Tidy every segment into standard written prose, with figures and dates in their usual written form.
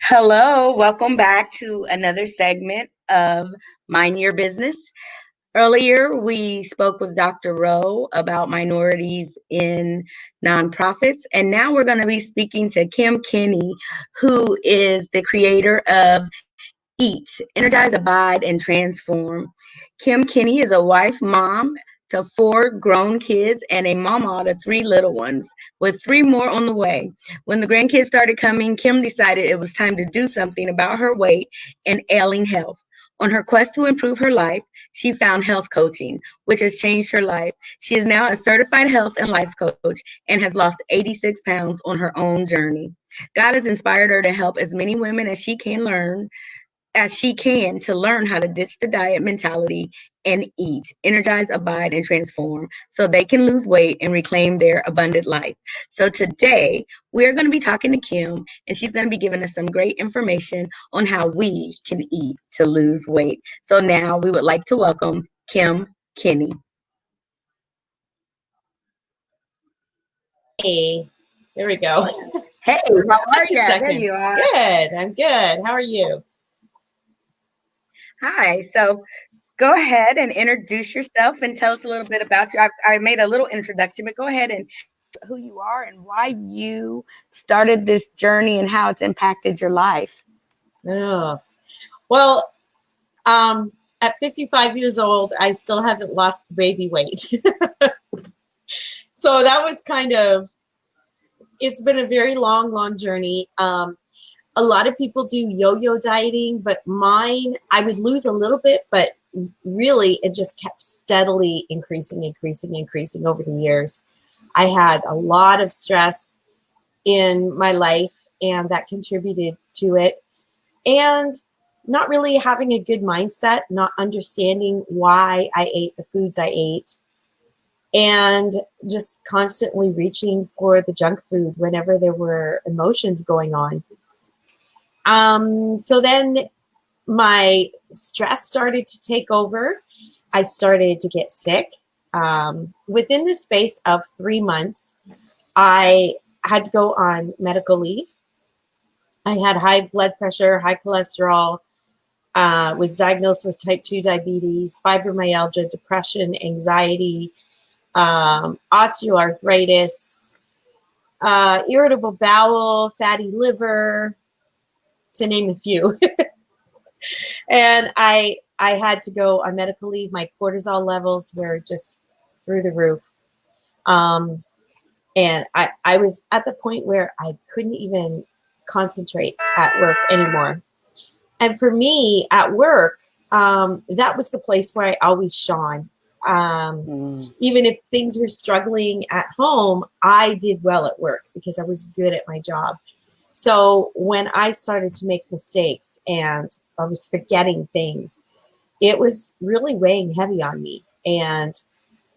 Hello, welcome back to another segment of Mind Your Business. Earlier, we spoke with Dr. Rowe about minorities in nonprofits, and now we're going to be speaking to Kim Kinney, who is the creator of Eat, Energize, Abide, and Transform. Kim Kinney is a wife, mom to 4 grown kids, and a mama to 3 little ones, with 3 more on the way. When the grandkids started coming, Kim decided it was time to do something about her weight and ailing health. On her quest to improve her life, she found health coaching, which has changed her life. She is now a certified health and life coach and has lost 86 pounds on her own journey. God has inspired her to help as many women as she can to learn how to ditch the diet mentality and eat, energize, abide, and transform so they can lose weight and reclaim their abundant life. So today we're going to be talking to Kim, and she's going to be giving us some great information on how we can eat to lose weight. So now we would like to welcome Kim Kinney. Hey, there we go. Hey, how are Took a you? There second. you are. Good. I'm good. How are you? Hi. So go ahead and introduce yourself and tell us a little bit about you. I made a little introduction, but go ahead and who you are and why you started this journey and how it's impacted your life. Oh, well, at 55 years old, I still haven't lost the baby weight. So that was it's been a very long, long journey. A lot of people do yo-yo dieting, but mine, I would lose a little bit, but really it just kept steadily increasing over the years. I had a lot of stress in my life, and that contributed to it. And not really having a good mindset, not understanding why I ate the foods I ate, and just constantly reaching for the junk food whenever there were emotions going on. So then my stress started to take over. I started to get sick. Within the space of 3 months, I had to go on medical leave. I had high blood pressure, high cholesterol, was diagnosed with type 2 diabetes, fibromyalgia, depression, anxiety, osteoarthritis, irritable bowel, fatty liver, to name a few. And I had to go on medical leave. My cortisol levels were just through the roof. And I was at the point where I couldn't even concentrate at work anymore. And for me at work, that was the place where I always shone. Even if things were struggling at home, I did well at work because I was good at my job. So when I started to make mistakes and I was forgetting things, it was really weighing heavy on me. And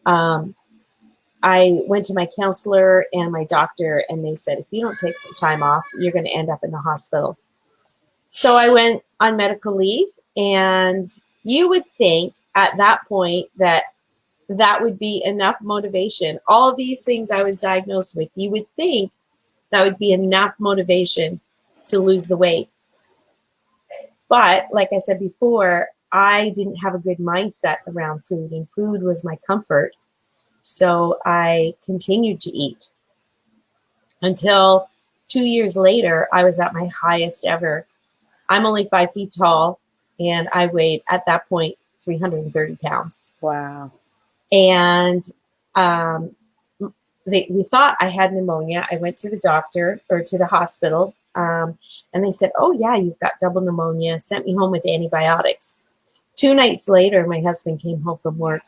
I went to my counselor and my doctor, and they said, if you don't take some time off, you're going to end up in the hospital. So I went on medical leave, and you would think at that point that that would be enough motivation. All these things I was diagnosed with, you would think that would be enough motivation to lose the weight. But like I said before, I didn't have a good mindset around food, and food was my comfort. So I continued to eat until 2 years later, I was at my highest ever. I'm only 5 feet tall, and I weighed at that point 330 pounds. Wow. And we thought I had pneumonia. I went to the doctor or to the hospital, and they said, oh, yeah, you've got double pneumonia, sent me home with antibiotics. 2 nights later, my husband came home from work,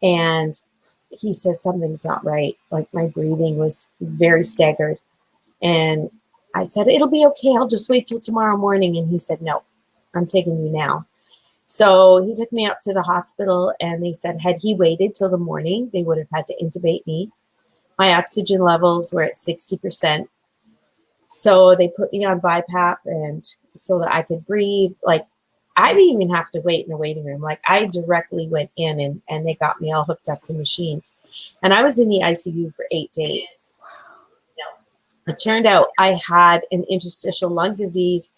and he said something's not right. Like my breathing was very staggered. And I said, it'll be okay. I'll just wait till tomorrow morning. And he said, no, I'm taking you now. So he took me up to the hospital, and they said, had he waited till the morning, they would have had to intubate me. My oxygen levels were at 60%. So they put me on BiPAP and so that I could breathe. Like, I didn't even have to wait in the waiting room. Like, I directly went in and they got me all hooked up to machines. And I was in the ICU for 8 days. It turned out I had an interstitial lung disease,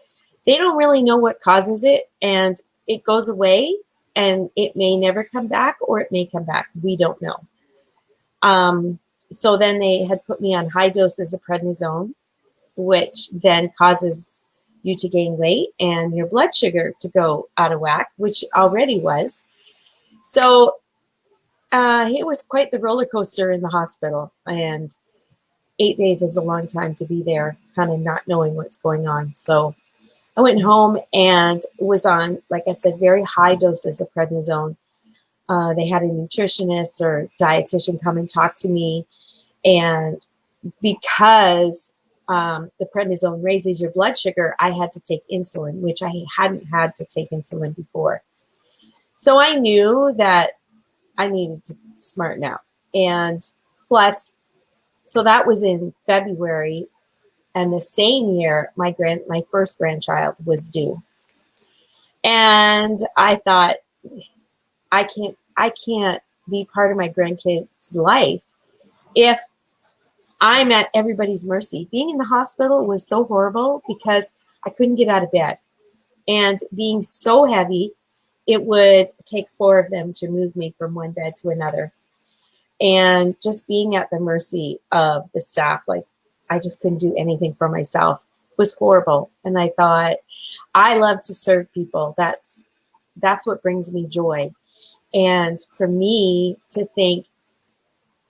they don't really know what causes it, and it goes away, and it may never come back, or it may come back. We don't know. So then they had put me on high doses of prednisone, which then causes you to gain weight and your blood sugar to go out of whack, which already was. So it was quite the roller coaster in the hospital, and 8 days is a long time to be there, kind of not knowing what's going on. So I went home and was on, like I said, very high doses of prednisone. They had a nutritionist or dietitian come and talk to me. And because the prednisone raises your blood sugar, I had to take insulin, which I hadn't had to take insulin before. So I knew that I needed to smarten out. And plus, so that was in February. And the same year, my first grandchild was due. And I thought, I can't be part of my grandkid's life if I'm at everybody's mercy. Being in the hospital was so horrible because I couldn't get out of bed. And being so heavy, it would take 4 of them to move me from one bed to another. And just being at the mercy of the staff, like I just couldn't do anything for myself, was horrible. And I thought, I love to serve people. That's what brings me joy. And for me to think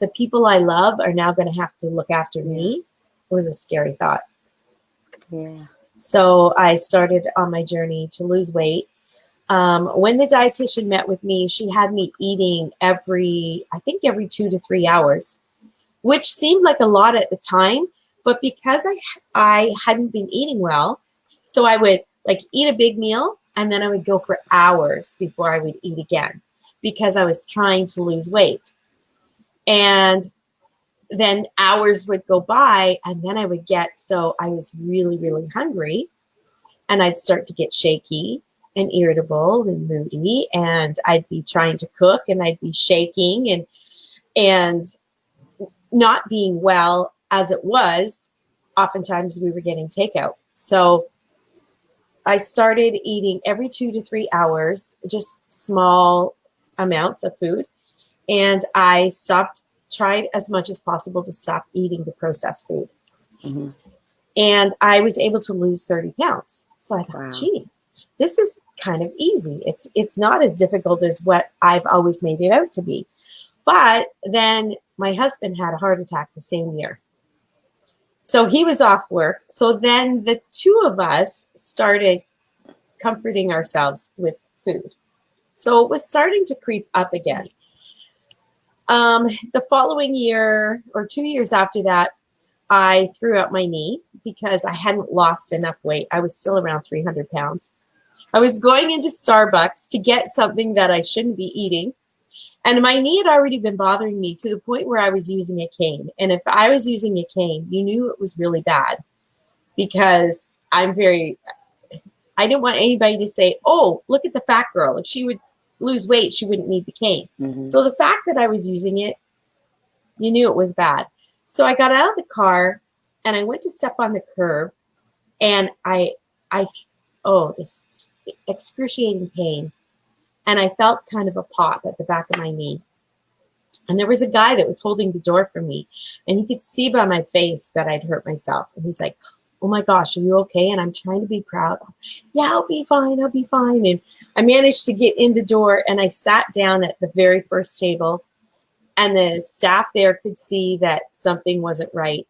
the people I love are now going to have to look after me, it was a scary thought. Yeah. So I started on my journey to lose weight. When the dietitian met with me, she had me eating every 2 to 3 hours, which seemed like a lot at the time. But because I hadn't been eating well, so I would like eat a big meal and then I would go for hours before I would eat again because I was trying to lose weight. And then hours would go by and then I would so I was really, really hungry and I'd start to get shaky and irritable and moody, and I'd be trying to cook and I'd be shaking and not being well as it was. Oftentimes we were getting takeout. So I started eating every 2 to 3 hours, just small amounts of food. And I tried as much as possible to stop eating the processed food. Mm-hmm. And I was able to lose 30 pounds. So I thought, gee, this is kind of easy. It's not as difficult as what I've always made it out to be. But then my husband had a heart attack the same year. So he was off work. So then the two of us started comforting ourselves with food. So it was starting to creep up again. The following year or 2 years after that, I threw out my knee because I hadn't lost enough weight. I was still around 300 pounds. I was going into Starbucks to get something that I shouldn't be eating. And my knee had already been bothering me to the point where I was using a cane. And if I was using a cane, you knew it was really bad because I didn't want anybody to say, oh, look at the fat girl. If she would lose weight, she wouldn't need the cane. Mm-hmm. So the fact that I was using it, you knew it was bad. So I got out of the car and I went to step on the curb and this excruciating pain. And I felt kind of a pop at the back of my knee. And there was a guy that was holding the door for me. And he could see by my face that I'd hurt myself. And he's like, oh my gosh, are you okay? And I'm trying to be proud. Yeah, I'll be fine. And I managed to get in the door and I sat down at the very first table. And the staff there could see that something wasn't right.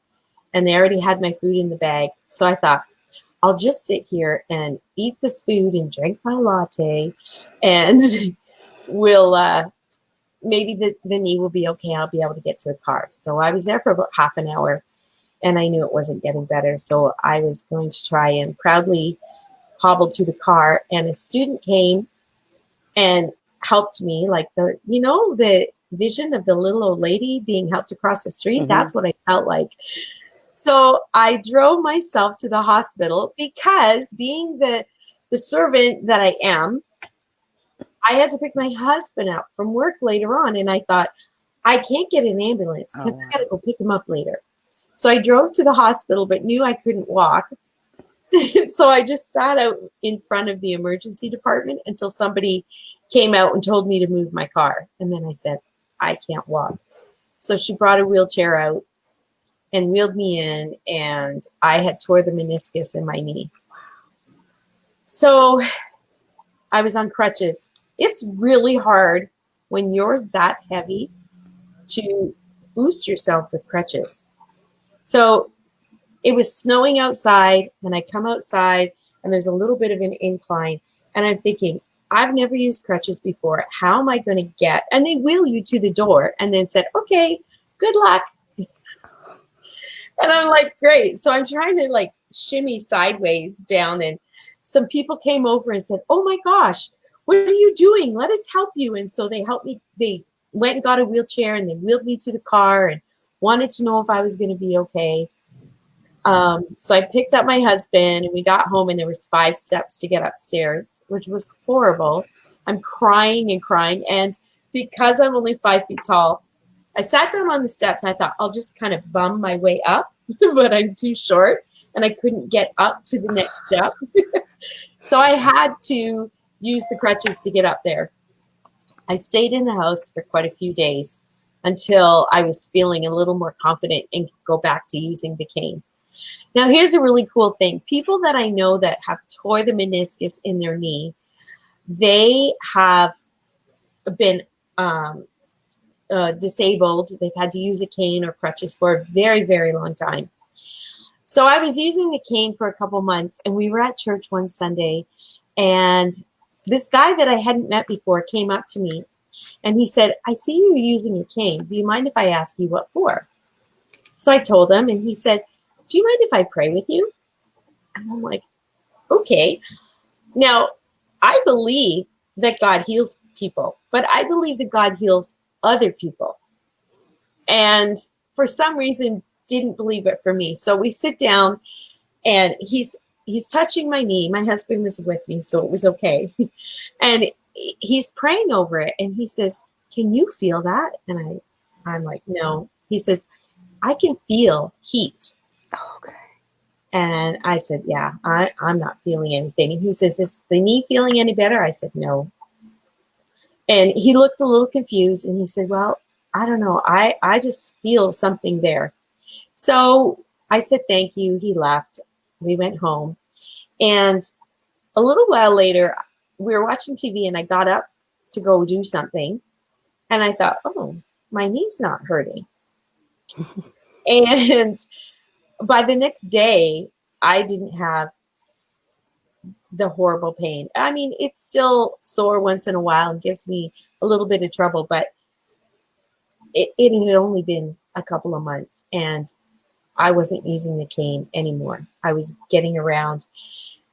And they already had my food in the bag. So I thought, I'll just sit here and eat this food and drink my latte, and we'll maybe the knee will be okay. I'll be able to get to the car. So I was there for about half an hour, and I knew it wasn't getting better. So I was going to try and proudly hobble to the car, and a student came and helped me, like the vision of the little old lady being helped across the street. Mm-hmm. That's what I felt like. So I drove myself to the hospital because being the servant that I am, I had to pick my husband up from work later on. And I thought, I can't get an ambulance because I got to go pick him up later. So I drove to the hospital, but knew I couldn't walk. So I just sat out in front of the emergency department until somebody came out and told me to move my car. And then I said, I can't walk. So she brought a wheelchair out and wheeled me in, and I had tore the meniscus in my knee. So I was on crutches. It's really hard when you're that heavy to boost yourself with crutches. So it was snowing outside, and I come outside, and there's a little bit of an incline, and I'm thinking, I've never used crutches before. How am I going to get? And they wheel you to the door and then said, okay, good luck. And I'm like, great. So I'm trying to like shimmy sideways down, and some people came over and said, oh my gosh, what are you doing? Let us help you. And so they helped me. They went and got a wheelchair, and they wheeled me to the car and wanted to know if I was going to be okay. So I picked up my husband, and we got home, and there was 5 steps to get upstairs, which was horrible. I'm crying and crying. And because I'm only 5 feet tall, I sat down on the steps, and I thought I'll just kind of bum my way up, but I'm too short and I couldn't get up to the next step. So I had to use the crutches to get up there. I stayed in the house for quite a few days until I was feeling a little more confident and could go back to using the cane. Now, here's a really cool thing. People that I know that have tore the meniscus in their knee, they have been disabled. They've had to use a cane or crutches for a very, very long time. So I was using the cane for a couple months, and we were at church one Sunday, and this guy that I hadn't met before came up to me, and he said, I see you using a cane. Do you mind if I ask you what for? So I told him, and he said, do you mind if I pray with you? And I'm like, okay. Now, I believe that God heals people, but I believe that God heals other people. And for some reason, didn't believe it for me. So we sit down, and he's touching my knee. My husband was with me, so it was okay. And he's praying over it, and he says, can you feel that? And I'm like, no. He says, I can feel heat. Okay. And I said, yeah, I'm not feeling anything. And he says, is the knee feeling any better? I said, no. And he looked a little confused, and he said, well, I don't know. I just feel something there. So I said, thank you. He left. We went home. And a little while later, we were watching TV, and I got up to go do something. And I thought, oh, my knee's not hurting. And by the next day, I didn't have the horrible pain. I mean, it's still sore once in a while and gives me a little bit of trouble, but it had only been a couple of months, and I wasn't using the cane anymore. I was getting around,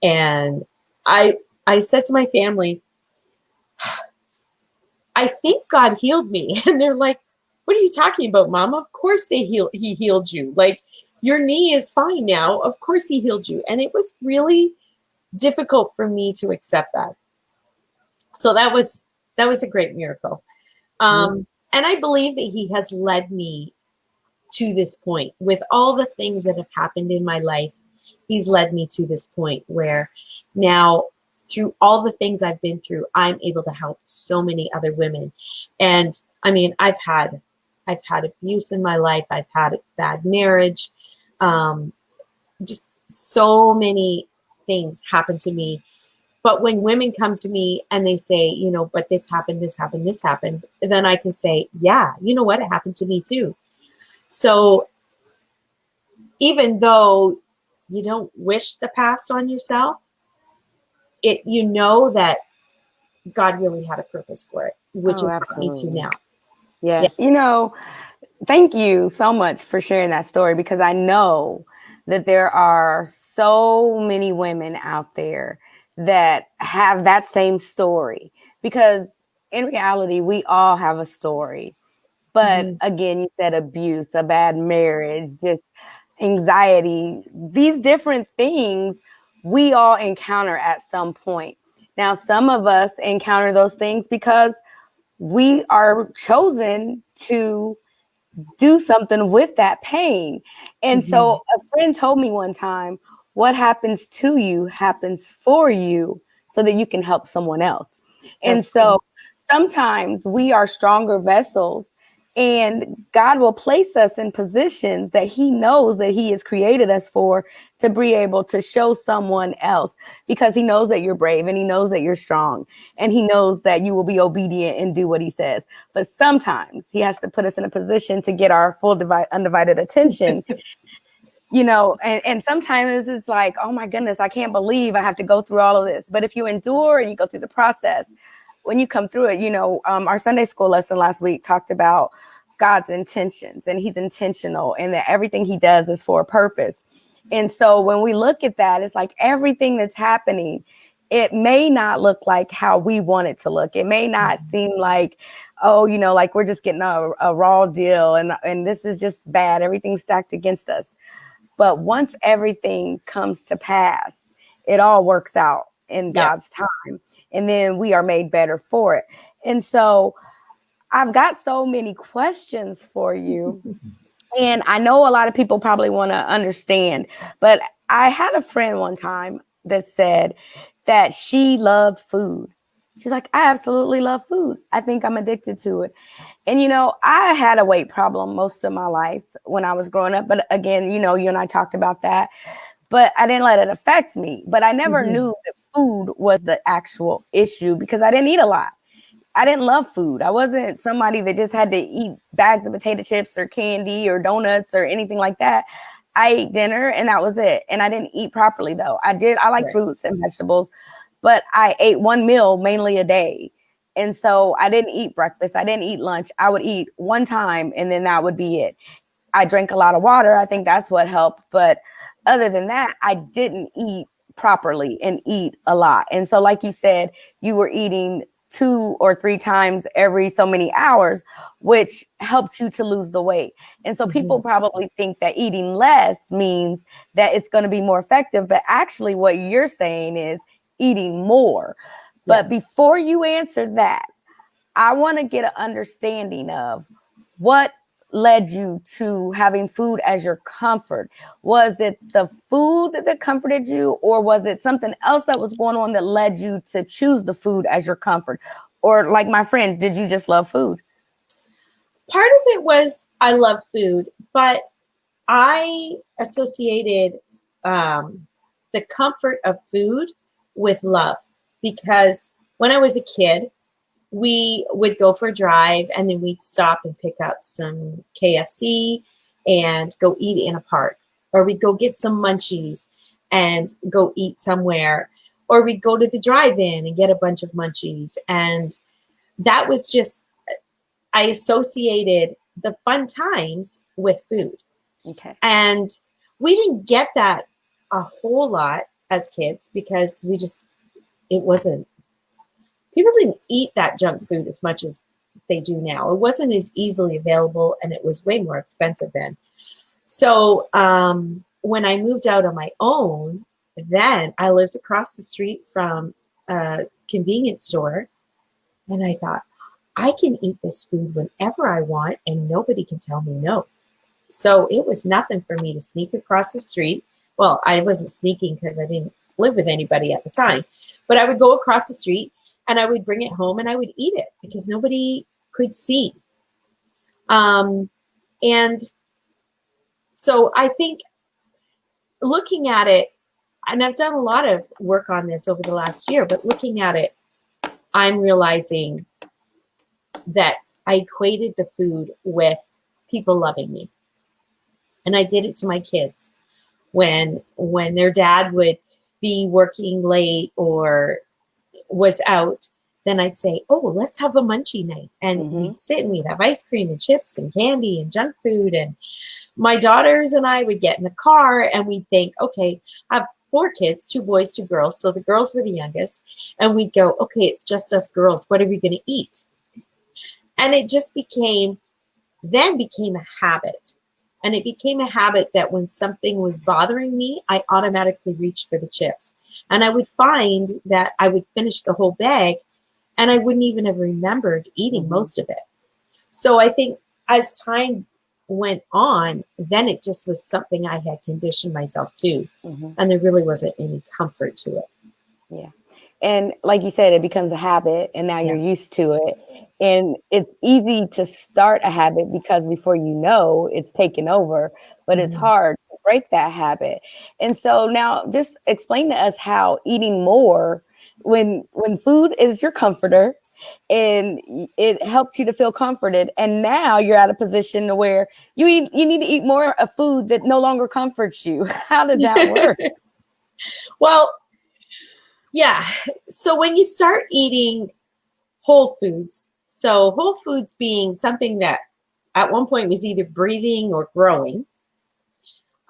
and I said to my family, I think God healed me. And they're like, what are you talking about, Mom? Of course he healed you. Like, your knee is fine now. Of course he healed you. And it was really difficult for me to accept that. So that was a great miracle. And I believe that he has led me to this point with all the things that have happened in my life. He's led me to this point where now, through all the things I've been through, I'm able to help so many other women. And I mean, I've had abuse in my life. I've had a bad marriage. Just so many things happen to me. But when women come to me and they say, you know, but this happened, then I can say, yeah, you know what? It happened to me too. So even though you don't wish the past on yourself, you know that God really had a purpose for it, which is brought me to now. Yes. Yeah. You know, thank you so much for sharing that story, because I know that there are so many women out there that have that same story, because in reality, we all have a story. But again, you said abuse, a bad marriage, just anxiety, these different things we all encounter at some point. Now, some of us encounter those things because we are chosen to do something with that pain. And so a friend told me one time, what happens to you happens for you so that you can help someone else. And so sometimes we are stronger vessels, and God will place us in positions that he knows that he has created us for, to be able to show someone else, because he knows that you're brave and he knows that you're strong and he knows that you will be obedient and do what he says. But sometimes he has to put us in a position to get our full undivided attention. And sometimes it's like, oh my goodness, I can't believe I have to go through all of this. But if you endure and you go through the process, when you come through it, our Sunday school lesson last week talked about God's intentions, and he's intentional, and that everything he does is for a purpose. And so when we look at that, it's like everything that's happening, it may not look like how we want it to look. It may not seem like, like we're just getting a raw deal and this is just bad. Everything's stacked against us. But once everything comes to pass, it all works out in God's time. And then we are made better for it. And so I've got so many questions for you. And I know a lot of people probably want to understand, but I had a friend one time that said that she loved food. She's like, I absolutely love food. I think I'm addicted to it. And, I had a weight problem most of my life when I was growing up. But again, you and I talked about that, but I didn't let it affect me. But I never knew that food was the actual issue, because I didn't eat a lot. I didn't love food. I wasn't somebody that just had to eat bags of potato chips or candy or donuts or anything like that. I ate dinner and that was it. And I didn't eat properly though. I like fruits and vegetables, but I ate one meal mainly a day. And so I didn't eat breakfast. I didn't eat lunch. I would eat one time and then that would be it. I drank a lot of water. I think that's what helped. But other than that, I didn't eat properly and eat a lot. And so like you said, you were eating 2 or 3 times every so many hours, which helped you to lose the weight. And so people probably think that eating less means that it's going to be more effective. But actually what you're saying is eating more. But before you answer that, I want to get an understanding of what led you to having food as your comfort. Was it the food that comforted you, or was it something else that was going on that led you to choose the food as your comfort? Or like my friend, did you just love food? Part of it was I love food, but I associated the comfort of food with love, because when I was a kid, we would go for a drive and then we'd stop and pick up some KFC and go eat in a park, or we'd go get some munchies and go eat somewhere, or we'd go to the drive-in and get a bunch of munchies. And that was just, I associated the fun times with food. Okay. And we didn't get that a whole lot as kids, because people didn't eat that junk food as much as they do now. It wasn't as easily available, and it was way more expensive then. So when I moved out on my own, then I lived across the street from a convenience store, and I thought, I can eat this food whenever I want and nobody can tell me no. So it was nothing for me to sneak across the street. Well, I wasn't sneaking because I didn't live with anybody at the time, but I would go across the street and I would bring it home and I would eat it because nobody could see. And so I think looking at it, and I've done a lot of work on this over the last year, but looking at it, I'm realizing that I equated the food with people loving me. And I did it to my kids. When their dad would be working late or was out, then I'd say, oh, let's have a munchie night. And we'd sit and we'd have ice cream and chips and candy and junk food. And my daughters and I would get in the car and we'd think, okay, I have 4 kids, 2 boys, 2 girls. So the girls were the youngest. And we'd go, okay, it's just us girls. What are we going to eat? And it just became a habit. And it became a habit that when something was bothering me, I automatically reached for the chips. And I would find that I would finish the whole bag and I wouldn't even have remembered eating most of it. So I think as time went on, then it just was something I had conditioned myself to. Mhm. And there really wasn't any comfort to it. Yeah. And like you said, it becomes a habit and now Yeah. you're used to it. And it's easy to start a habit because before you know, it's taken over, but it's Mhm. hard to break that habit. And so now just explain to us how eating more when food is your comforter and it helps you to feel comforted, and now you're at a position to where you need to eat more of food that no longer comforts you. How did that work? Well, yeah. So when you start eating whole foods, so whole foods being something that at one point was either breathing or growing,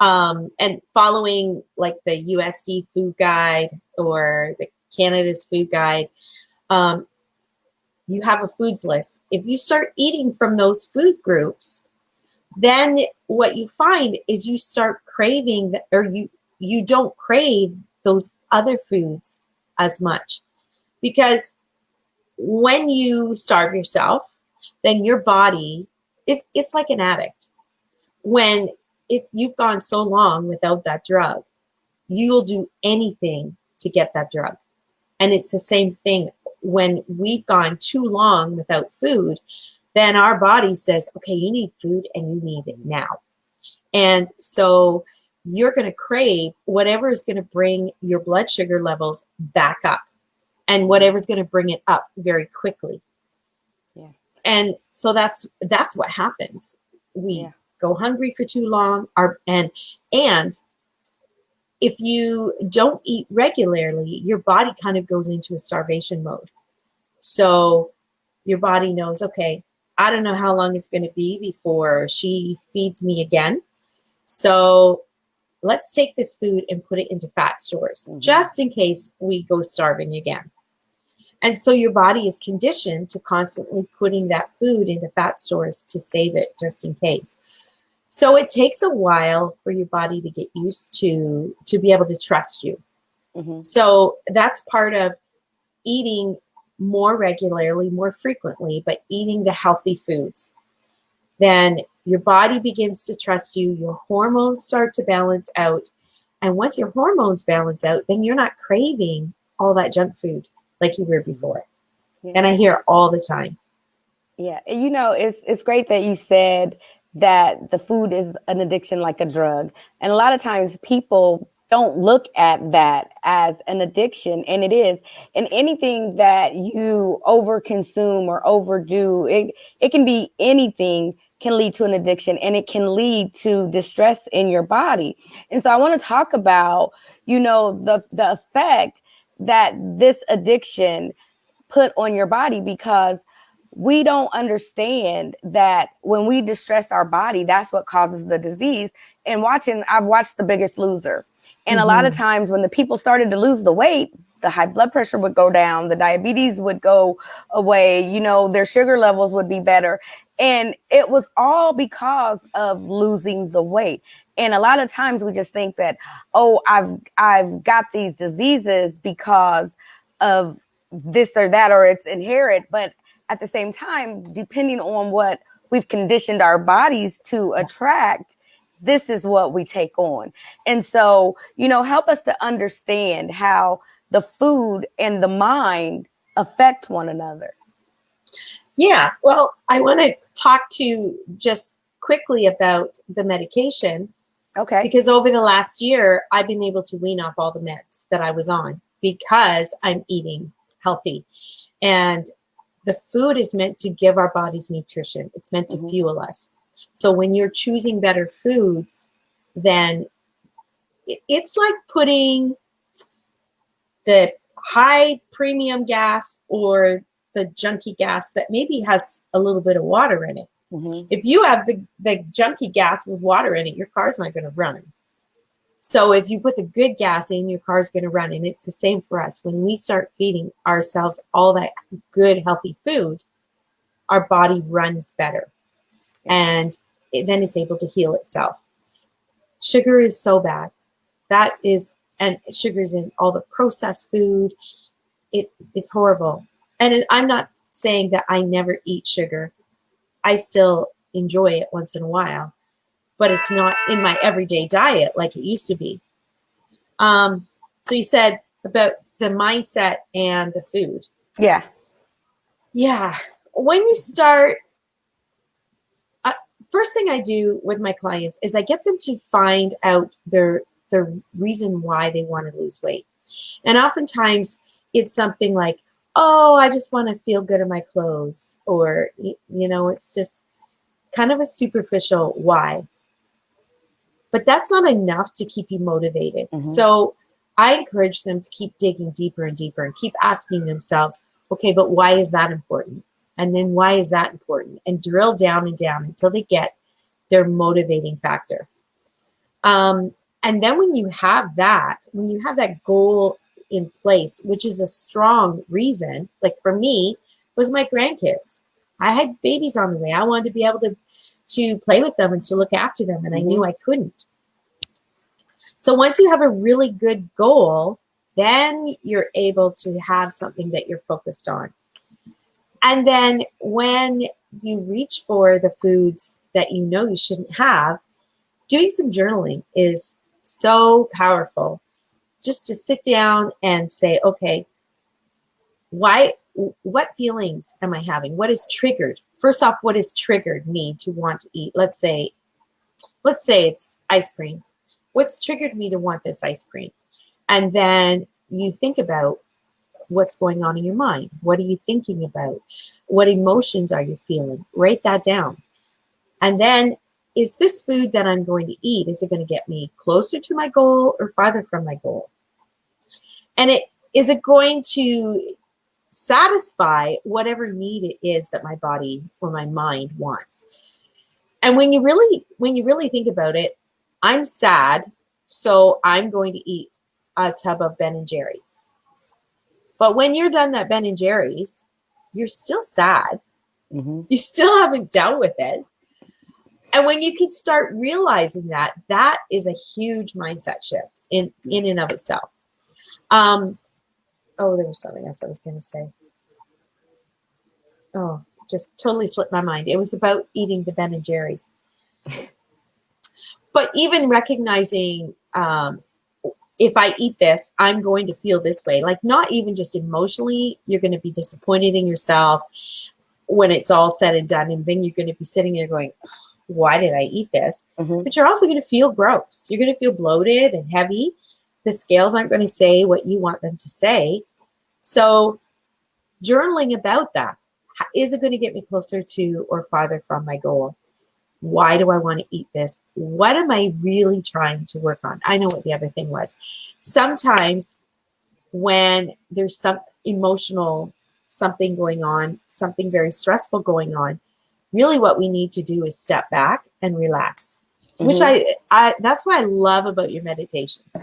and following like the USD food guide or the Canada's food guide, um, you have a foods list. If you start eating from those food groups, then what you find is you start craving, or you don't crave those other foods as much, because when you starve yourself, then your body, it's like an addict. When you've gone so long without that drug, you'll do anything to get that drug. And it's the same thing when we've gone too long without food, then our body says, okay, you need food and you need it now. And so you're going to crave whatever is going to bring your blood sugar levels back up, and whatever's going to bring it up very quickly. Yeah. And so that's what happens. We Yeah. go hungry for too long, and if you don't eat regularly, your body kind of goes into a starvation mode. So your body knows, okay, I don't know how long it's going to be before she feeds me again. So let's take this food and put it into fat stores, just in case we go starving again. And so your body is conditioned to constantly putting that food into fat stores to save it just in case. So it takes a while for your body to get used to be able to trust you. Mm-hmm. So that's part of eating more regularly, more frequently, but eating the healthy foods. Then your body begins to trust you, your hormones start to balance out. And once your hormones balance out, then you're not craving all that junk food like you were before. Yeah. And I hear it all the time. Yeah. You know, it's great that you said that the food is an addiction like a drug. And a lot of times people don't look at that as an addiction, and it is. And anything that you overconsume or overdo, it can be anything, can lead to an addiction, and it can lead to distress in your body. And so I want to talk about, you know, the effect that this addiction put on your body, because we don't understand that when we distress our body, that's what causes the disease. And I've watched The Biggest Loser. And a lot of times when the people started to lose the weight, the high blood pressure would go down, the diabetes would go away, you know, their sugar levels would be better. And it was all because of losing the weight. And a lot of times we just think that, oh, I've got these diseases because of this or that, or it's inherent. But at the same time, depending on what we've conditioned our bodies to attract, this is what we take on. And so, you know, help us to understand how the food and the mind affect one another. Yeah, well, I want to talk to just quickly about the medication. Okay. Because over the last year, I've been able to wean off all the meds that I was on because I'm eating healthy. And the food is meant to give our bodies nutrition. It's meant to fuel us. So when you're choosing better foods, then it's like putting the high premium gas or the junky gas that maybe has a little bit of water in it. If you have the junky gas with water in it, your car's not going to run. So if you put the good gas in, your car's going to run. And it's the same for us. When we start feeding ourselves all that good, healthy food, our body runs better. And then it's able to heal itself. Sugar is so bad. And sugar's in all the processed food. It is horrible. And I'm not saying that I never eat sugar. I still enjoy it once in a while, but it's not in my everyday diet like it used to be. So you said about the mindset and the food. Yeah. Yeah. When you start, first thing I do with my clients is I get them to find out the reason why they want to lose weight. And oftentimes it's something like, oh, I just want to feel good in my clothes. Or, it's just kind of a superficial why. But that's not enough to keep you motivated. Mm-hmm. So I encourage them to keep digging deeper and deeper and keep asking themselves, okay, but why is that important? And then why is that important? And drill down and down until they get their motivating factor. And then when you have that goal in place, which is a strong reason, like for me, was my grandkids. I had babies on the way. I wanted to be able to play with them and to look after them, and I knew I couldn't. So once you have a really good goal, then you're able to have something that you're focused on. And then when you reach for the foods that you know you shouldn't have, doing some journaling is so powerful. Just to sit down and say, okay, what feelings am I having? What is triggered? First off, what has triggered me to want to eat? Let's say it's ice cream. What's triggered me to want this ice cream? And then you think about what's going on in your mind. What are you thinking about? What emotions are you feeling? Write that down. And then, is this food that I'm going to eat, is it going to get me closer to my goal or farther from my goal? And is it going to satisfy whatever need it is that my body or my mind wants? And when you really think about it, I'm sad, so I'm going to eat a tub of Ben and Jerry's. But when you're done that Ben and Jerry's, you're still sad. Mm-hmm. You still haven't dealt with it. And when you can start realizing that is a huge mindset shift in and of itself. There was something else I was going to say. Oh, just totally slipped my mind. It was about eating the Ben and Jerry's. But even recognizing, if I eat this, I'm going to feel this way. Like, not even just emotionally, you're going to be disappointed in yourself when it's all said and done. And then you're going to be sitting there going, why did I eat this? Mm-hmm. But you're also going to feel gross. You're going to feel bloated and heavy. The scales aren't going to say what you want them to say. So journaling about that. Is it going to get me closer to or farther from my goal? Why do I want to eat this? What am I really trying to work on? I know what the other thing was. Sometimes when there's some emotional something going on, something very stressful going on, really what we need to do is step back and relax, mm-hmm. which I that's what I love about your meditations.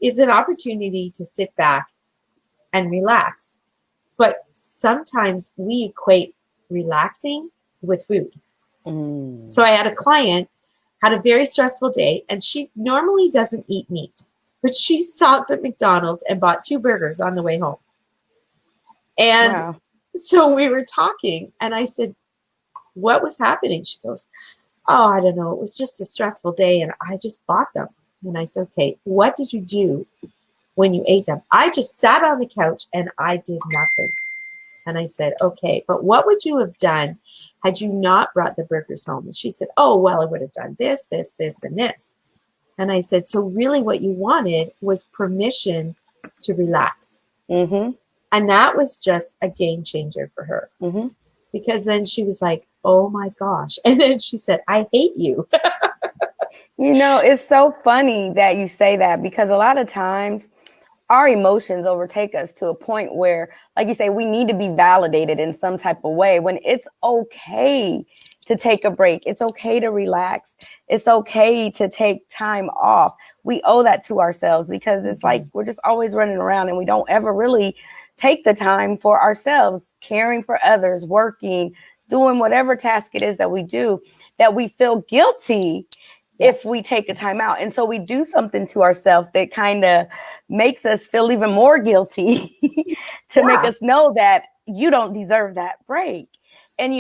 It's an opportunity to sit back and relax. But sometimes we equate relaxing with food. Mm. So I had a client, had a very stressful day, and she normally doesn't eat meat, but she stopped at McDonald's and bought 2 burgers on the way home. And wow. So we were talking, and I said, what was happening? She goes, oh, I don't know. It was just a stressful day, and I just bought them. And I said, okay, what did you do when you ate them? I just sat on the couch, and I did nothing. And I said, okay, but what would you have done had you not brought the burgers home? And she said, oh, well, I would have done this, this, this, and this. And I said, so really what you wanted was permission to relax. Mm-hmm. And that was just a game changer for her. Mm-hmm. Because then she was like, oh my gosh. And then she said, I hate you. It's so funny that you say that, because a lot of times our emotions overtake us to a point where, like you say, we need to be validated in some type of way, when it's okay to take a break. It's okay to relax. It's okay to take time off. We owe that to ourselves, because it's like we're just always running around and we don't ever really take the time for ourselves, caring for others, working, doing whatever task it is that we do, that we feel guilty if we take a time out. And so we do something to ourselves that kind of makes us feel even more guilty to make us know that you don't deserve that break. And,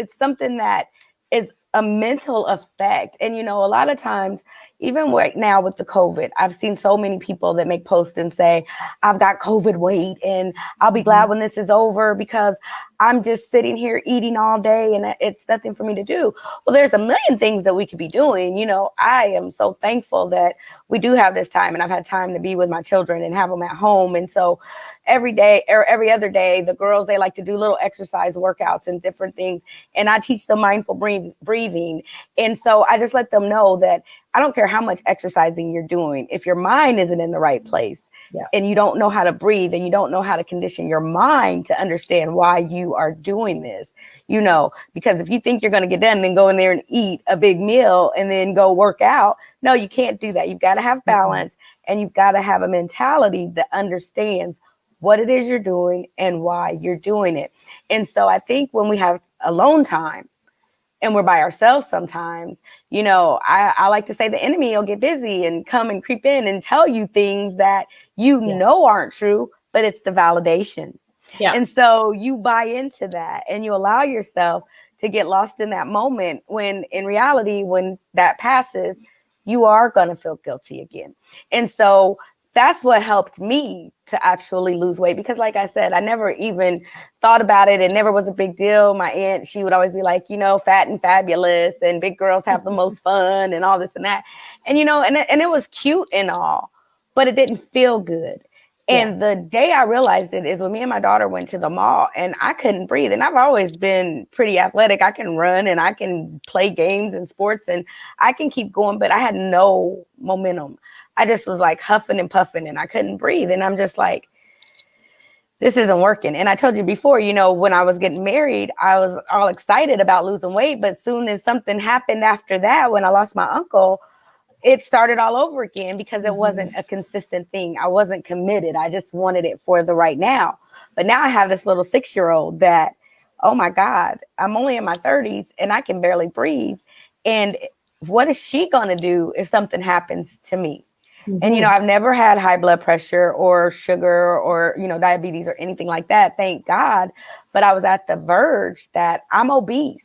it's something that is a mental effect. And, you know, a lot of times, even right now with the COVID, I've seen so many people that make posts and say, I've got COVID weight and I'll be glad when this is over because I'm just sitting here eating all day and it's nothing for me to do. Well, there's a million things that we could be doing. You know, I am so thankful that we do have this time, and I've had time to be with my children and have them at home. And so every day or every other day, the girls, they like to do little exercise workouts and different things. And I teach them mindful breathing. And so I just let them know that I don't care how much exercising you're doing. If your mind isn't in the right place, and you don't know how to breathe and you don't know how to condition your mind to understand why you are doing this, you know, because if you think you're going to get done, then go in there and eat a big meal and then go work out. No, you can't do that. You've got to have balance, and you've got to have a mentality that understands what it is you're doing and why you're doing it. And so I think when we have alone time, and we're by ourselves sometimes, you know, I like to say the enemy will get busy and come and creep in and tell you things that you know aren't true, but it's the validation. Yeah. And so you buy into that and you allow yourself to get lost in that moment when in reality, when that passes, you are going to feel guilty again. And so that's what helped me to actually lose weight, because like I said, I never even thought about it. It never was a big deal. My aunt, she would always be like, you know, fat and fabulous and big girls have the most fun and all this and that. And, you know, and it was cute and all, but it didn't feel good. And the day I realized it is when me and my daughter went to the mall and I couldn't breathe. And I've always been pretty athletic. I can run and I can play games and sports and I can keep going, but I had no momentum. I just was like huffing and puffing and I couldn't breathe. And I'm just like, this isn't working. And I told you before, you know, when I was getting married, I was all excited about losing weight. But soon as something happened after that, when I lost my uncle, it started all over again because it wasn't a consistent thing. I wasn't committed. I just wanted it for the right now. But now I have this little 6-year-old that, oh my God, I'm only in my 30s and I can barely breathe. And what is she going to do if something happens to me? And, you know, I've never had high blood pressure or sugar or, you know, diabetes or anything like that. Thank God. But I was at the verge that I'm obese.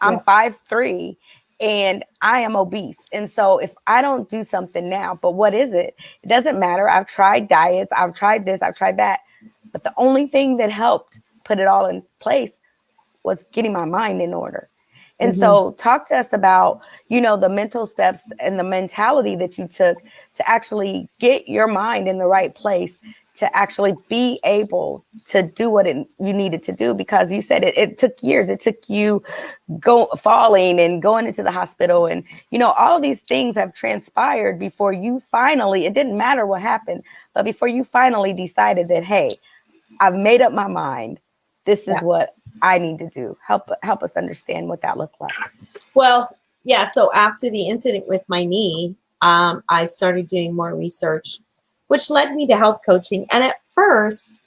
I'm 5'3". And I am obese. And so if I don't do something now, but what is it? It doesn't matter. I've tried diets. I've tried this. I've tried that. But the only thing that helped put it all in place was getting my mind in order. And so talk to us about, you know, the mental steps and the mentality that you took to actually get your mind in the right place to actually be able to do what you needed to do, because you said it took years. It took you falling and going into the hospital. And, you know, all of these things have transpired before you finally, it didn't matter what happened, but before you finally decided that, hey, I've made up my mind. This is what I need to do. Help us understand what that looked like. Well, yeah. So after the incident with my knee, I started doing more research, which led me to health coaching. And at first,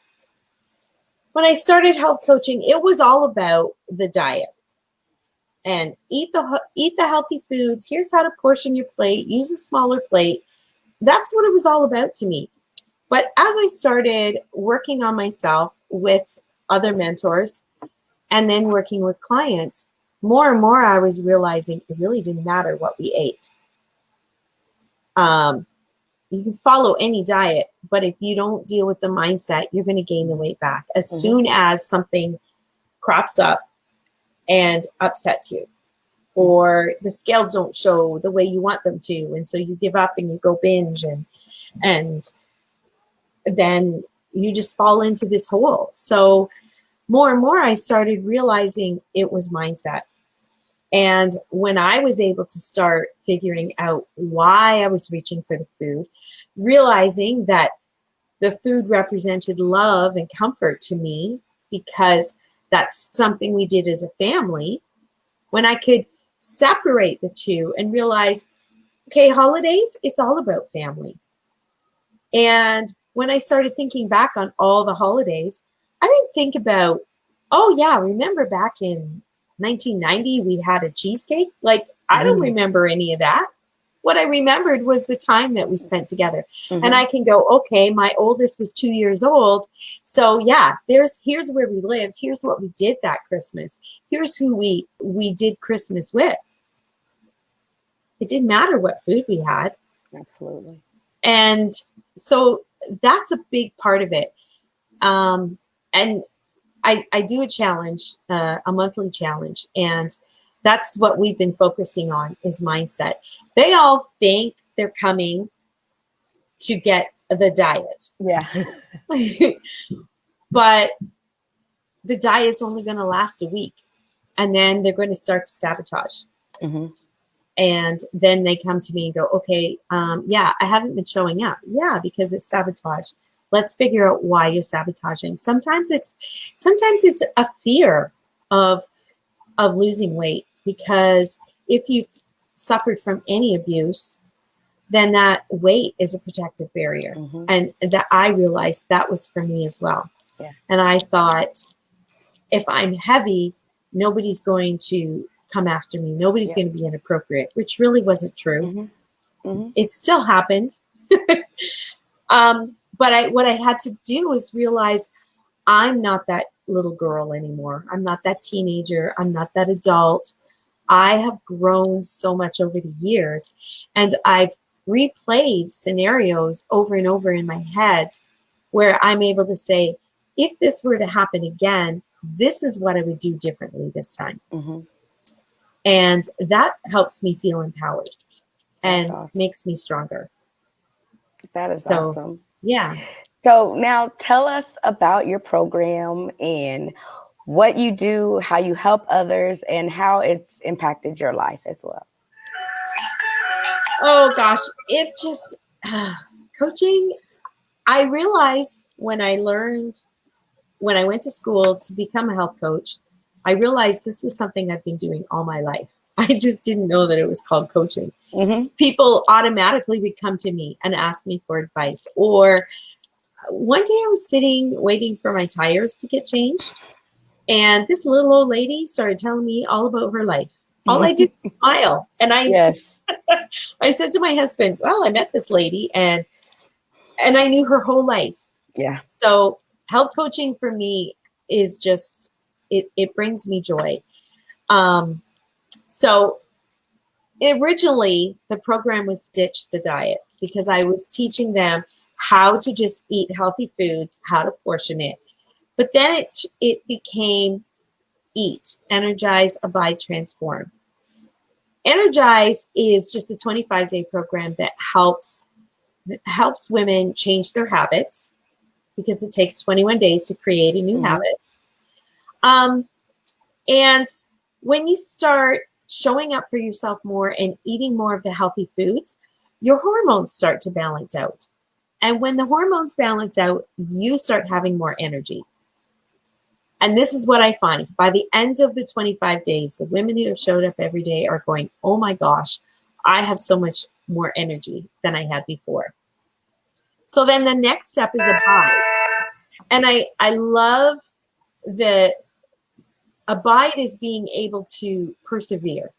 when I started health coaching, it was all about the diet and eat the healthy foods. Here's how to portion your plate. Use a smaller plate. That's what it was all about to me. But as I started working on myself with other mentors and then working with clients, more and more I was realizing it really didn't matter what we ate. You can follow any diet, but if you don't deal with the mindset, you're going to gain the weight back as soon as something crops up and upsets you, or the scales don't show the way you want them to, and so you give up and you go binge, and then you just fall into this hole. So more and more I started realizing it was mindset. And when I was able to start figuring out why I was reaching for the food, realizing that the food represented love and comfort to me because that's something we did as a family, when I could separate the two and realize, okay, holidays, it's all about family. And when I started thinking back on all the holidays, I didn't think about, oh yeah, remember back in 1990 we had a cheesecake? Like, I don't remember any of that. what I remembered was the time that we spent together. Mm-hmm. And I can go, okay, my oldest was 2 years old. So yeah, here's where we lived. Here's what we did that Christmas. Here's who we did Christmas with. It didn't matter what food we had. Absolutely. And so that's a big part of it. And I do a challenge, a monthly challenge, and that's what we've been focusing on is mindset. They all think they're coming to get the diet. Yeah. But the diet's only going to last a week, and then they're going to start to sabotage. Mm-hmm. And then they come to me and go, okay, yeah, I haven't been showing up. Yeah, because it's sabotage. Let's figure out why you're sabotaging. Sometimes it's a fear of losing weight, because if you've suffered from any abuse, then that weight is a protective barrier. Mm-hmm. And that I realized that was for me as well. Yeah. And I thought, if I'm heavy, nobody's going to come after me. Nobody's going to be inappropriate, which really wasn't true. Mm-hmm. Mm-hmm. It still happened. But what I had to do is realize I'm not that little girl anymore. I'm not that teenager. I'm not that adult. I have grown so much over the years, and I've replayed scenarios over and over in my head where I'm able to say, if this were to happen again, this is what I would do differently this time. Mm-hmm. And that helps me feel empowered and awesome. Makes me stronger. That is awesome. Yeah. So now tell us about your program and what you do, how you help others, and how it's impacted your life as well. Oh gosh, it just coaching. I realized when I went to school to become a health coach, I realized this was something I've been doing all my life. I just didn't know that it was called coaching. Mm-hmm. People automatically would come to me and ask me for advice. Or one day I was sitting waiting for my tires to get changed, and this little old lady started telling me all about her life. All I did was smile. And I said to my husband, well, I met this lady and I knew her whole life. Yeah. So health coaching for me is just, it brings me joy. So originally the program was Ditch the Diet, because I was teaching them how to just eat healthy foods, how to portion it. But then it became Eat, Energize, Abide, Transform. Energize is just a 25-day program that helps women change their habits, because it takes 21 days to create a new habit. And when you start showing up for yourself more and eating more of the healthy foods, your hormones start to balance out. And when the hormones balance out, you start having more energy. And this is what I find. By the end of the 25 days, the women who have showed up every day are going, oh my gosh, I have so much more energy than I had before. So then the next step is Abide. And I love that Abide is being able to persevere.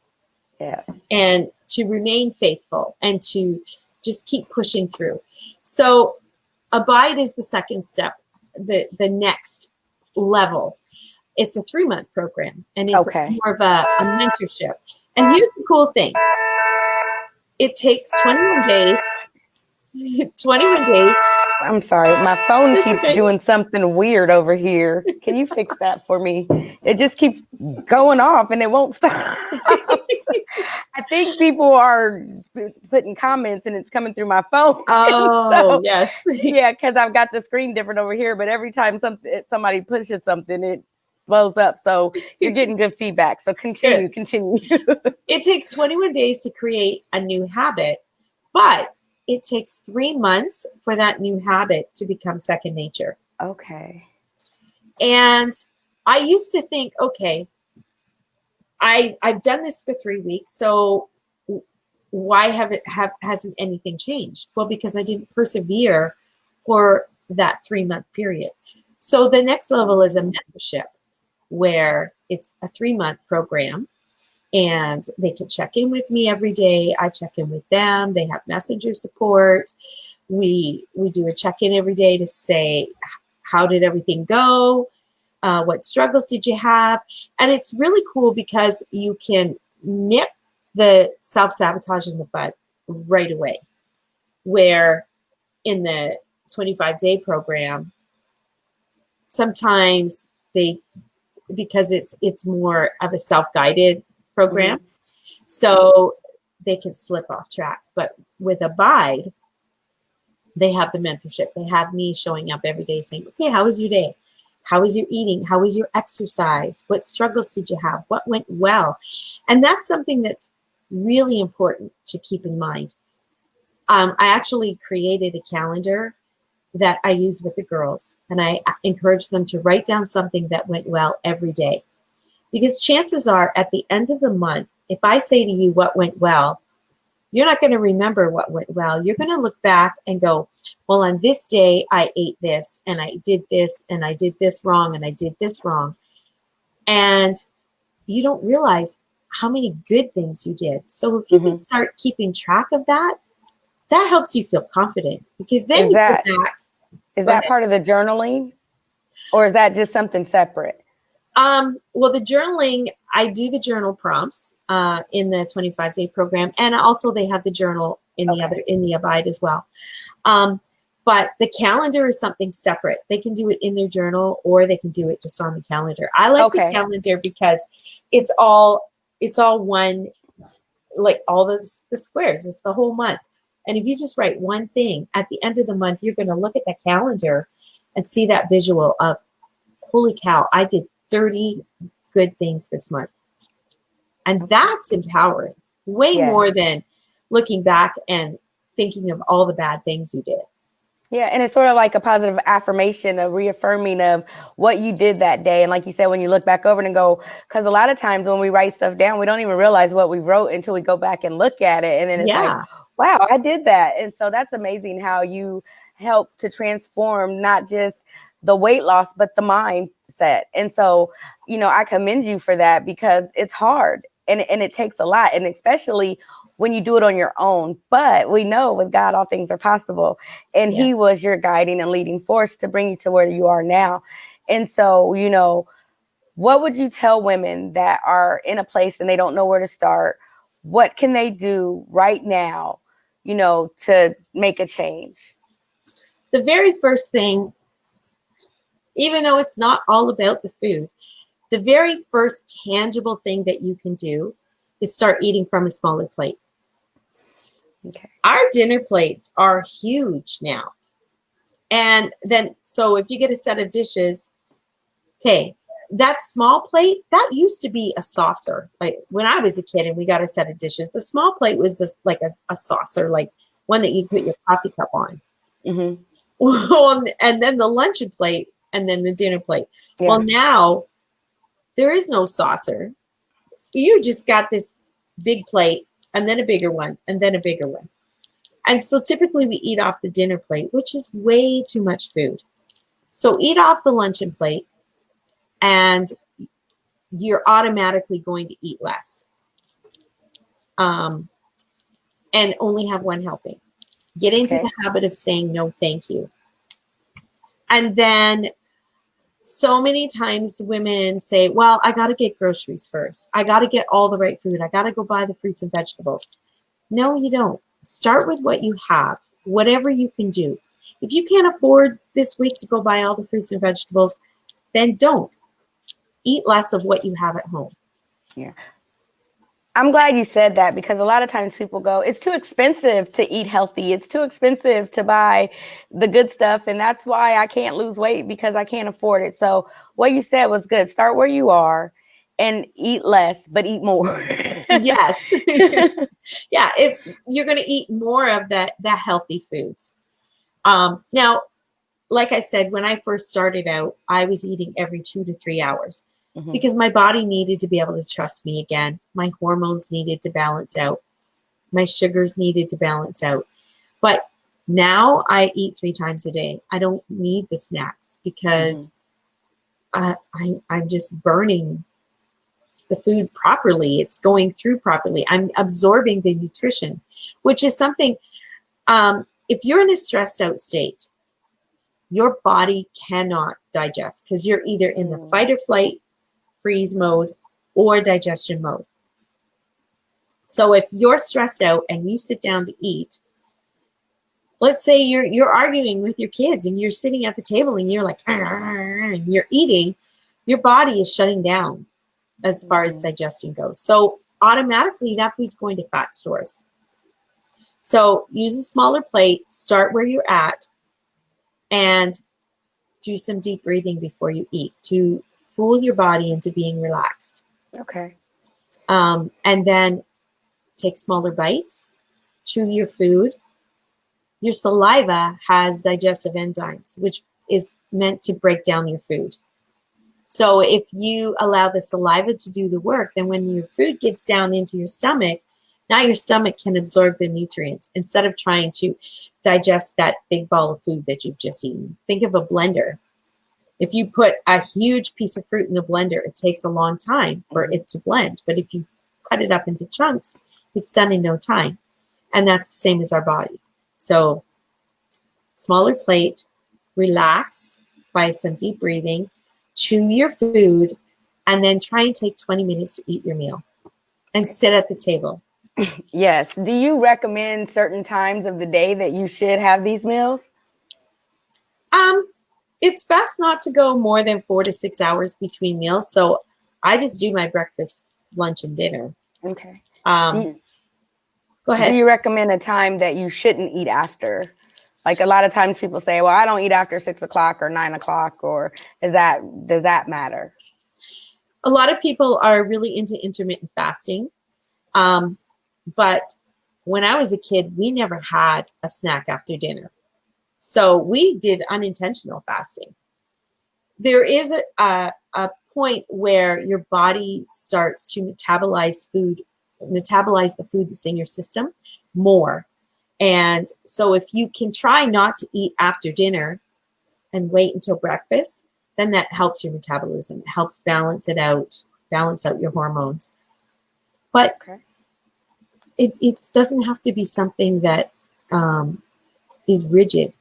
Yeah. And to remain faithful and to just keep pushing through. So Abide is the second step, the next level. It's a 3-month program, and it's more of a mentorship. And here's the cool thing. It takes 21 days. 21 days. I'm sorry. My phone keeps doing something weird over here. Can you fix that for me? It just keeps going off and it won't stop. I think people are putting comments and it's coming through my phone. Oh, so, yes. Yeah, because I've got the screen different over here, but every time somebody pushes something, it blows up. So you're getting good feedback. So continue. It takes 21 days to create a new habit, but it takes 3 months for that new habit to become second nature. Okay. And I used to think, okay, I've done this for 3 weeks, so why hasn't anything changed? Well, because I didn't persevere for that 3-month period. So the next level is a mentorship, where it's a 3-month program, and they can check in with me every day. I check in with them. They have messenger support. We do a check-in every day to say, how did everything go? What struggles did you have? And it's really cool because you can nip the self-sabotage in the bud right away. Where in the 25-day program, sometimes because it's more of a self-guided program, so they can slip off track. But with Abide, they have the mentorship. They have me showing up every day saying, okay, how was your day? How was your eating? How was your exercise? What struggles did you have? What went well? And that's something that's really important to keep in mind. I actually created a calendar that I use with the girls, and I encourage them to write down something that went well every day. Because chances are at the end of the month, if I say to you what went well, you're not going to remember what went well. You're going to look back and go, well, on this day, I ate this, and I did this, and I did this wrong, and I did this wrong. And you don't realize how many good things you did. So if you can start keeping track of that, that helps you feel confident. Because then you go back. Is that part of the journaling? Or is that just something separate? Well, the journaling, I do the journal prompts in the 25-day program, and also they have the journal in the Abide as well. But the calendar is something separate. They can do it in their journal, or they can do it just on the calendar. I like the calendar because it's all one, like all the squares. It's the whole month. And if you just write one thing at the end of the month, you're going to look at the calendar and see that visual of, holy cow, I did 30 good things this month. And that's empowering, way more than looking back and thinking of all the bad things you did. Yeah, and it's sort of like a positive affirmation, a reaffirming of what you did that day. And like you said, when you look back over it and go, because a lot of times when we write stuff down, we don't even realize what we wrote until we go back and look at it. And then it's like, wow, I did that. And so that's amazing how you help to transform not just the weight loss, but the mindset. And so, you know, I commend you for that because it's hard and it takes a lot. And especially when you do it on your own. But we know with God, all things are possible. And he was your guiding and leading force to bring you to where you are now. And so, you know, what would you tell women that are in a place and they don't know where to start? What can they do right now, you know, to make a change? The very first thing, even though it's not all about the food, the very first tangible thing that you can do is start eating from a smaller plate. Okay. Our dinner plates are huge now. And then, so if you get a set of dishes, okay, that small plate, that used to be a saucer. Like when I was a kid and we got a set of dishes, the small plate was just like a saucer, like one that you put your coffee cup on. And then the luncheon plate and then the dinner plate. Yeah. Well, now there is no saucer. You just got this big plate and then a bigger one and then a bigger one. And so typically we eat off the dinner plate, which is way too much food. So eat off the luncheon plate and you're automatically going to eat less. And only have one helping. Get into the habit of saying no, thank you. And then so many times women say, well, I got to get groceries first. I got to get all the right food. I got to go buy the fruits and vegetables. No, you don't. Start with what you have, whatever you can do. If you can't afford this week to go buy all the fruits and vegetables, then don't. Eat less of what you have at home. Yeah. I'm glad you said that because a lot of times people go, it's too expensive to eat healthy. It's too expensive to buy the good stuff. And that's why I can't lose weight because I can't afford it. So what you said was good. Start where you are and eat less, but eat more. Yes. Yeah. If you're going to eat more of that healthy foods. Now, like I said, when I first started out, I was eating every 2 to 3 hours. Because my body needed to be able to trust me again. My hormones needed to balance out. My sugars needed to balance out. But now I eat 3 times a day. I don't need the snacks because I'm just burning the food properly. It's going through properly. I'm absorbing the nutrition, which is something, if you're in a stressed out state, your body cannot digest because you're either in the fight or flight, freeze mode, or digestion mode. So if you're stressed out and you sit down to eat, let's say you're arguing with your kids and you're sitting at the table and you're like, and you're eating, your body is shutting down as far as digestion goes. So automatically that food's going to fat stores. So use a smaller plate, start where you're at, and do some deep breathing before you eat to fool your body into being relaxed. Okay. And then take smaller bites, chew your food. Your saliva has digestive enzymes, which is meant to break down your food. So if you allow the saliva to do the work, then when your food gets down into your stomach, now your stomach can absorb the nutrients instead of trying to digest that big ball of food that you've just eaten. Think of a blender. If you put a huge piece of fruit in the blender, it takes a long time for it to blend. But if you cut it up into chunks, it's done in no time. And that's the same as our body. So smaller plate, relax by some deep breathing, chew your food, and then try and take 20 minutes to eat your meal and sit at the table. Yes. Do you recommend certain times of the day that you should have these meals? It's best not to go more than 4 to 6 hours between meals. So I just do my breakfast, lunch, and dinner. Okay. Go ahead. Do you recommend a time that you shouldn't eat after? Like a lot of times people say, well, I don't eat after 6 o'clock or 9 o'clock, or does that matter? A lot of people are really into intermittent fasting. But when I was a kid, we never had a snack after dinner. So we did unintentional fasting. There is a point where your body starts to metabolize the food that's in your system more. And so if you can try not to eat after dinner and wait until breakfast, then that helps your metabolism. It helps balance out your hormones. But it doesn't have to be something that is rigid.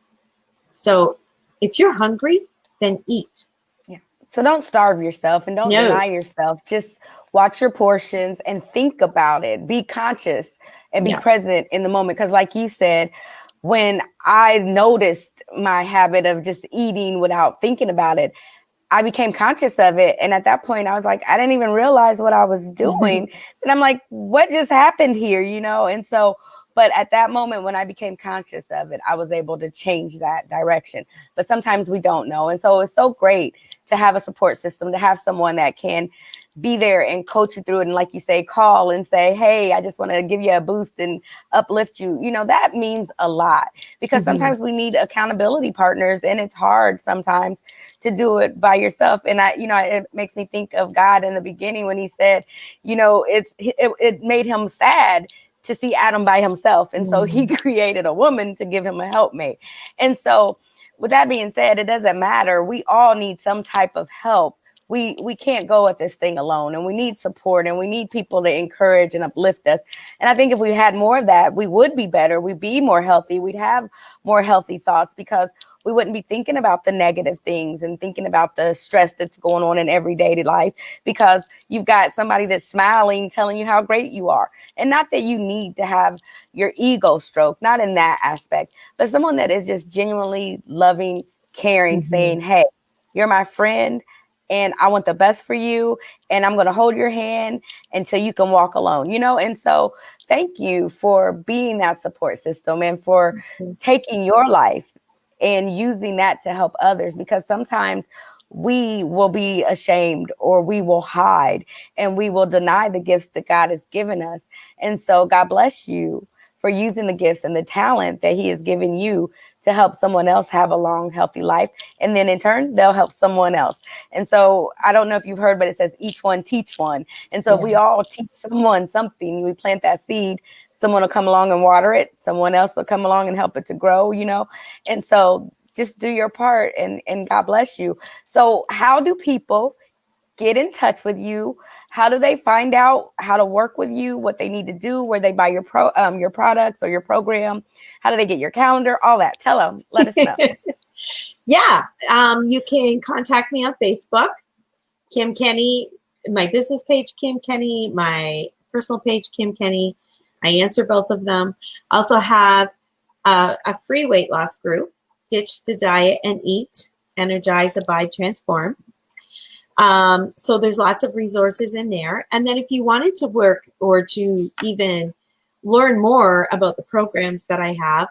So if you're hungry, then eat. Yeah. So don't starve yourself and don't deny yourself. Just watch your portions and think about it. Be conscious and be present in the moment. Because like you said, when I noticed my habit of just eating without thinking about it, I became conscious of it. And at that point, I was like, I didn't even realize what I was doing. And I'm like, what just happened here? And so, but at that moment, when I became conscious of it, I was able to change that direction. But sometimes we don't know. And so it's so great to have a support system, to have someone that can be there and coach you through it. And like you say, call and say, hey, I just want to give you a boost and uplift you. That means a lot, because sometimes we need accountability partners, and it's hard sometimes to do it by yourself. And it makes me think of God in the beginning when he said, it made him sad to see Adam by himself. And so he created a woman to give him a helpmate. And so with that being said, it doesn't matter. We all need some type of help. We can't go at this thing alone, and we need support, and we need people to encourage and uplift us. And I think if we had more of that, we would be better. We'd be more healthy. We'd have more healthy thoughts, because we wouldn't be thinking about the negative things and thinking about the stress that's going on in everyday life, because you've got somebody that's smiling, telling you how great you are. And not that you need to have your ego stroke, not in that aspect, but someone that is just genuinely loving, caring, saying, hey, you're my friend, and I want the best for you, and I'm going to hold your hand until you can walk alone, And so thank you for being that support system and for taking your life and using that to help others, because sometimes we will be ashamed, or we will hide, and we will deny the gifts that God has given us. And so God bless you for using the gifts and the talent that he has given you to help someone else have a long, healthy life. And then in turn, they'll help someone else. And so I don't know if you've heard, but it says each one teach one. And so if we all teach someone something, we plant that seed, someone will come along and water it. Someone else will come along and help it to grow, And so just do your part, and God bless you. So how do people get in touch with you? How do they find out how to work with you, what they need to do, where they buy your products or your program? How do they get your calendar? All that. Tell them. Let us know. Yeah. You can contact me on Facebook, Kim Kenny, my business page, Kim Kenny, my personal page, Kim Kenny. I answer both of them. I also have a free weight loss group, Ditch the Diet and Eat, Energize, Abide, Transform. So there's lots of resources in there. And then if you wanted to work or to even learn more about the programs that I have,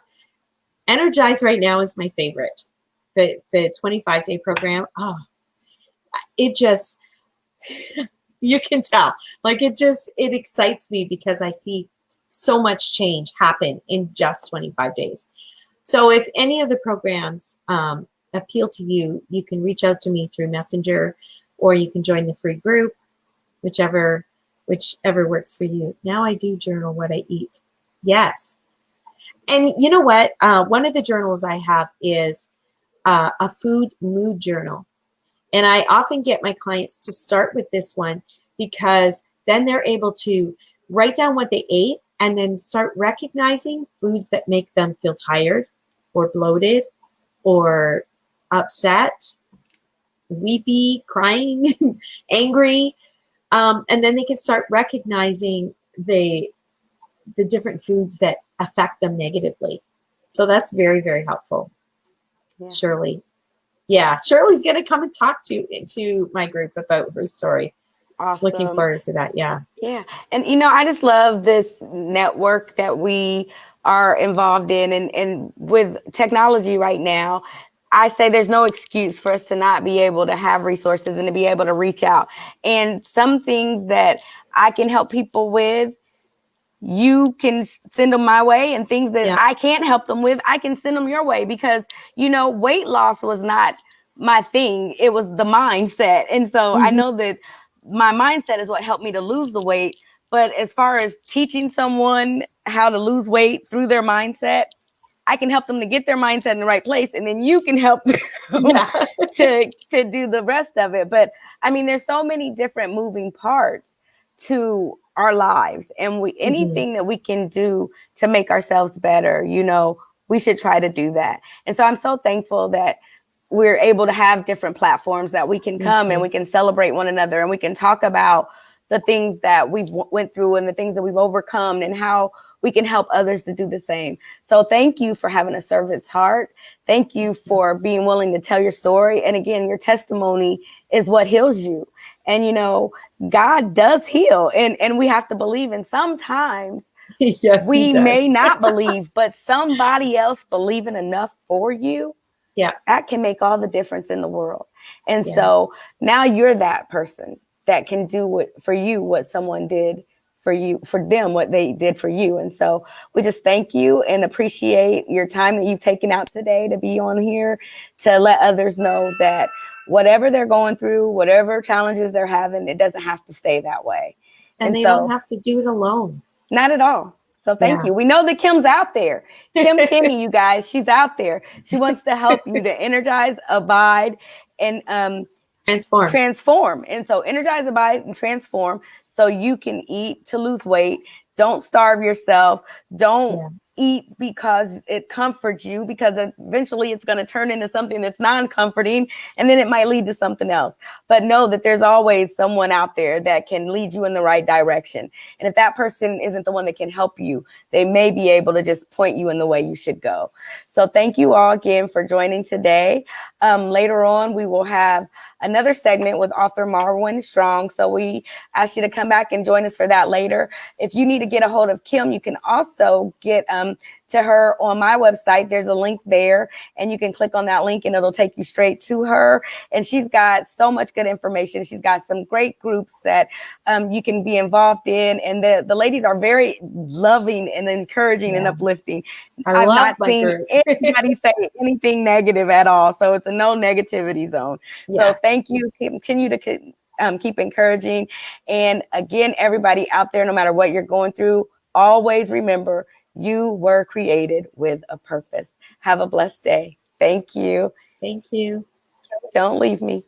Energize right now is my favorite. The 25-day program. Oh, it just, you can tell. Like it excites me because I see so much change happen in just 25 days. So if any of the programs appeal to you, you can reach out to me through Messenger, or you can join the free group, whichever works for you. Now I do journal what I eat. Yes. And you know what? One of the journals I have is a food mood journal. And I often get my clients to start with this one because then they're able to write down what they ate and then start recognizing foods that make them feel tired or bloated or upset, weepy, crying, angry. And then they can start recognizing the different foods that affect them negatively. So that's very, very helpful. Yeah. Shirley. Yeah, Shirley's going to come and talk to my group about her story. Awesome. Looking forward to that. Yeah. Yeah. And, I just love this network that we are involved in. And with technology right now, I say there's no excuse for us to not be able to have resources and to be able to reach out. And some things that I can help people with, you can send them my way, and things that I can't help them with, I can send them your way, because, weight loss was not my thing. It was the mindset. And so I know that my mindset is what helped me to lose the weight. But as far as teaching someone how to lose weight through their mindset, I can help them to get their mindset in the right place, and then you can help them to do the rest of it. But I mean, there's so many different moving parts to our lives, and anything that we can do to make ourselves better, we should try to do that. And so I'm so thankful that we're able to have different platforms that we can come and we can celebrate one another, and we can talk about the things that we've went through and the things that we've overcome and how we can help others to do the same. So thank you for having a servant's heart. Thank you for being willing to tell your story. And again, your testimony is what heals you. And, God does heal, and we have to believe. And sometimes we may not believe, but somebody else believing enough for you, that can make all the difference in the world. And so now you're that person that can do what someone did for you, for them, what they did for you. And so we just thank you and appreciate your time that you've taken out today to be on here, to let others know that whatever they're going through, whatever challenges they're having, it doesn't have to stay that way. And they don't have to do it alone. Not at all. So thank you. We know that Kim's out there. Kim Kenny, you guys, she's out there. She wants to help you to energize, abide, and transform. And so energize, abide, and transform, so you can eat to lose weight. Don't starve yourself. Don't eat because it comforts you, because eventually it's going to turn into something that's non-comforting, and then it might lead to something else. But know that there's always someone out there that can lead you in the right direction. And if that person isn't the one that can help you, they may be able to just point you in the way you should go. So thank you all again for joining today. Later on, we will have another segment with author Marwin Strong. So we ask you to come back and join us for that later. If you need to get a hold of Kim, you can also get to her on my website. There's a link there, and you can click on that link and it'll take you straight to her. And she's got so much good information. She's got some great groups that you can be involved in. And the ladies are very loving and encouraging and uplifting. I've not seen anybody say anything negative at all. So it's a no negativity zone. So thank you. Continue to keep encouraging. And again, everybody out there, no matter what you're going through, always remember, you were created with a purpose. Have a blessed day. Thank you. Thank you. Don't leave me.